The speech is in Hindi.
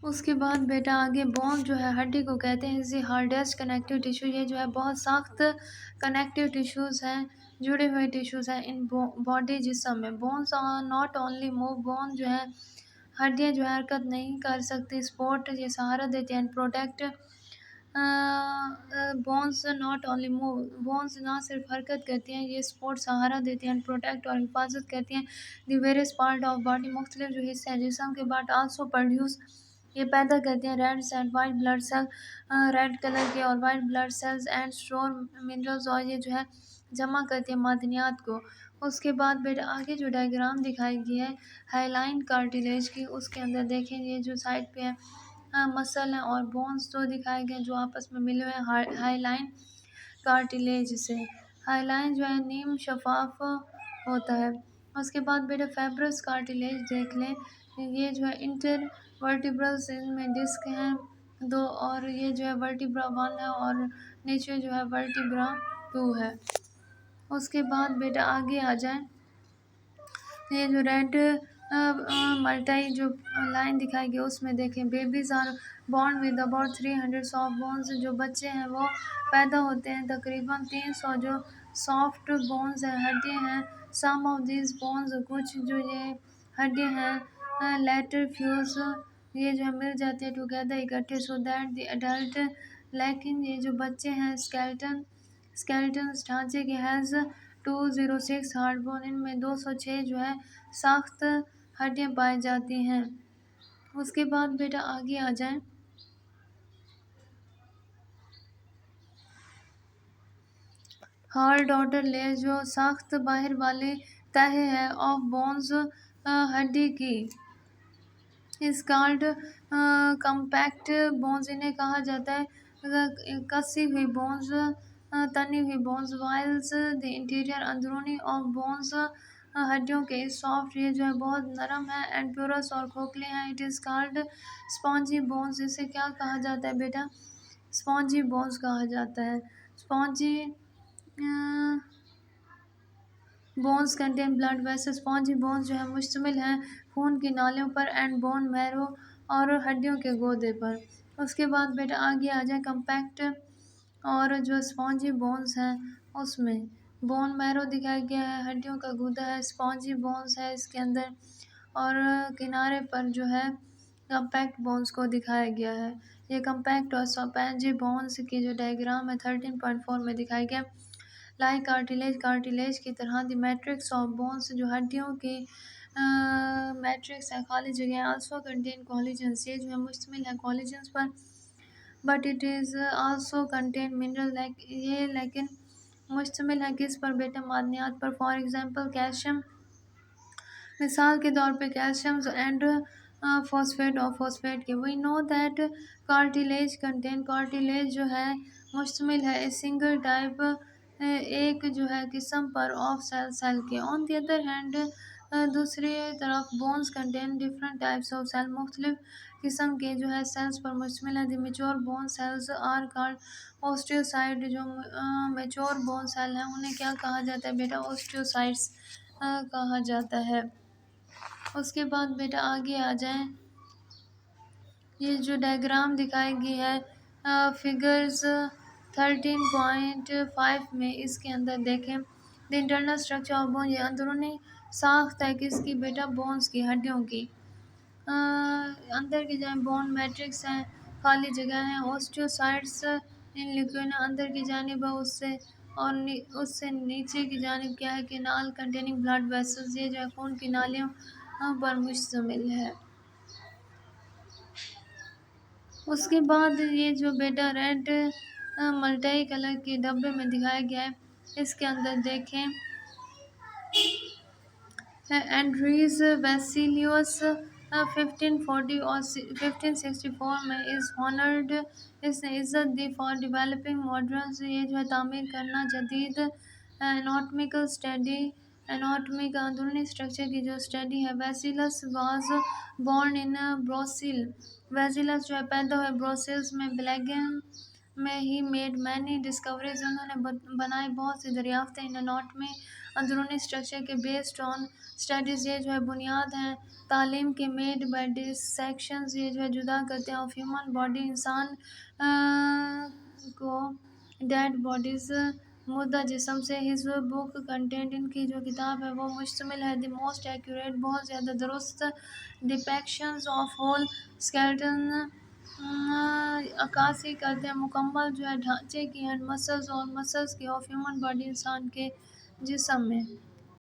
उसके बाद बेटा आगे बोन जो है हड्डी को कहते हैं, इसे हार्डेस्ट कनेक्टिव टिश्यू। ये जो है बहुत सख्त कनेक्टिव टिश्यूज़ हैं, जुड़े हुए टिश्यूज़ हैं इन बॉडी जिस्म में। Bones are not only move, bone जो है हड्डियाँ जो है हरकत नहीं कर सकती, सपोर्ट ये सहारा देते हैं, protect. Bones not only move, bones ना सिर्फ हरकत करती हैं, ये सपोर्ट सहारा देती हैं, प्रोटेक्ट और हिफाजत करती हैं the various part of body, मुख्तलिफ जो हिस्से हैं जिसम के पार्ट आल्सो प्रोड्यूस, ये पैदा करते हैं red and white blood cell, red colour के और white blood cells and store minerals, और ये जो है जमा करती है मादनियात को। उसके बाद बेटा आगे जो डायग्राम दिखाई गई है हाईलाइन कार्टिलेज की, उसके अंदर देखें ये जो साइड पे है मसल हैं और बोन्स तो दिखाए गए जो आपस में मिले हुए हैं हाईलाइन कार्टिलेज से। हाईलाइन जो है नीम शफाफ होता है। उसके बाद बेटा फेब्रस कार्टिलेज देख लें, ये जो है इंटर वर्टिब्रल्स, इनमें डिस्क हैं दो, और ये जो है वर्टिब्रा 1 है और नीचे जो है वर्टिब्रा 2 है। उसके बाद बेटा आगे आ जाए, ये जो रेड मल्टाई जो लाइन दिखाई गई उसमें देखें babies are born with about 300 soft bones, जो बच्चे हैं वो पैदा होते हैं तकरीबन 300 जो सॉफ्ट बोन्स हैं, हड्डियाँ हैं। सम ऑफ दीज बोन्स, कुछ जो ये हड्डियाँ हैं लेटर फ्यूज, ये जो है मिल जाते हैं टुगेदर इकट्ठे, सो दैट द एडल्ट, लेकिन ये जो बच्चे हैं स्केलेटन ढांचे के हैज़ 206 हार्ड बोन, इनमें 206 जो है सख्त हड्डियाँ पाई जाती हैं। उसके बाद बेटा आगे आ जाएं, हार्ड आउटर लेयर जो सख्त बाहर वाले तह है ऑफ बोन्स, हड्डी की, इस कॉल्ड कम्पैक्ट बोन्स, इन्हें कहा जाता है कसी हुई बोन्स, तनी हुई बोन्स, वाइल्स द इंटीरियर, अंदरूनी ऑफ बोन्स, हड्डियों के सॉफ्ट, ये जो है बहुत नरम है, एंड प्योरस और खोखले हैं। It is called spongy bones, इसे क्या कहा जाता है बेटा, स्पॉन्जी बोन्स कहा जाता है। Spongy bones contain blood vessels, spongy bones जो है मुश्तमिल हैं खून की नालियों पर एंड बोन मैरो और हड्डियों के गोदे पर। उसके बाद बेटा आगे आ जाए कम्पैक्ट और जो स्पॉन्जी बोन्स हैं उसमें बोन मैरो दिखाया गया है, हड्डियों का गूदा है, स्पॉन्जी बोन्स है इसके अंदर, और किनारे पर जो है कम्पैक्ट बोन्स को दिखाया गया है। ये कम्पैक्ट और स्पॉन्जी बोन्स की जो डायग्राम है 13.4 में दिखाया गया। लाइक कार्टिलेज, कार्टिलेज की तरह द मैट्रिक्स ऑफ बोन्स, जो हड्डियों की मैट्रिक्स है, खाली जगह, आल्सो कंटेन कोलेजन्स, ये जो है मुश्तमिल है कोलेजन्स पर, but it is also contain mineral, like ये लेकिन मुश्तमिल है किस पर बेटा, मादनियात पर। फॉर एग्जांपल कैल्शियम, मिसाल के तौर पे कैल्शियम एंड फॉस्फेट और फॉस्फेट के। We know that cartilage contain, cartilage जो है मुश्तमिल है सिंगल टाइप, एक जो है किस्म पर ऑफ सेल के। ऑन द अदर हैंड दूसरी तरफ bones contain different types of cell, मुख्तलिफ किस्म के जो है सेल्स पर मुश्तमिल है। The mature bone cells are called osteocyte, जो मेच्योर बोन सेल हैं उन्हें क्या कहा जाता है बेटा, ओस्टियोसाइट्स कहा जाता है। उसके बाद बेटा आगे आ जाएं, ये जो डायग्राम दिखाई गई है फिगर्स 13.5 में, इसके अंदर देखें the internal structure of bone, ये अंदरूनी साख्त है किसकी बेटा, बोन्स की, हड्डियों की। अंदर की जानिब बोन मैट्रिक्स हैं, खाली जगह हैं, ओस्टियोसाइट्स इन लिक्विड अंदर की जानिब है उससे, और उससे नीचे की जानिब क्या है, केनाल कंटेनिंग ब्लड वेसल्स, ये जो है खून की नालियों पर मुश्तमिल है। उसके बाद ये जो बेटा रेड मल्टाई कलर के डब्बे में दिखाया गया है, इसके अंदर देखें एंड्रीज वेसिलियस 1540 और 1564 में इज़ हॉनर्ड, इसने इज़्ज़त दी फॉर डेवलपिंग मॉडर्न, ये जो है तामीर करना जदीद एनाटॉमिकल स्टडी, एनाटॉमी का अंदरूनी स्ट्रक्चर की जो स्टडी है। वेसिलस वाज बॉर्न इन ब्राज़ील, वेसिलस जो है पैदा हुए ब्राज़ील्स में, बेल्जियम में ही मेड मैनी डिस्कवरीज, उन्होंने बनाई बहुत सी दरियाफ्तें इन नोट में अंदरूनी स्ट्रक्चर के बेस्ड ऑन स्टडीज़, ये जो है बुनियाद हैं तालीम के मेड बाय डिसेक्शंस, ये जो है जुदा करते हैं ऑफ ह्यूमन बॉडी, इंसान को डेड बॉडीज़ मुर्दा जिस्म से। हिज बुक कंटेंट, इनकी जो किताब है वो मुश्तमिल है द मोस्ट एक्यूरेट, बहुत ज़्यादा दुरुस्त डिपेक्शंस ऑफ होल स्केलेटन, अक्कासी करते हैं मुकम्मल जो है ढांचे की, एंड मसल्स और मसल्स की ऑफ ह्यूमन बॉडी, इंसान के जिस्म में।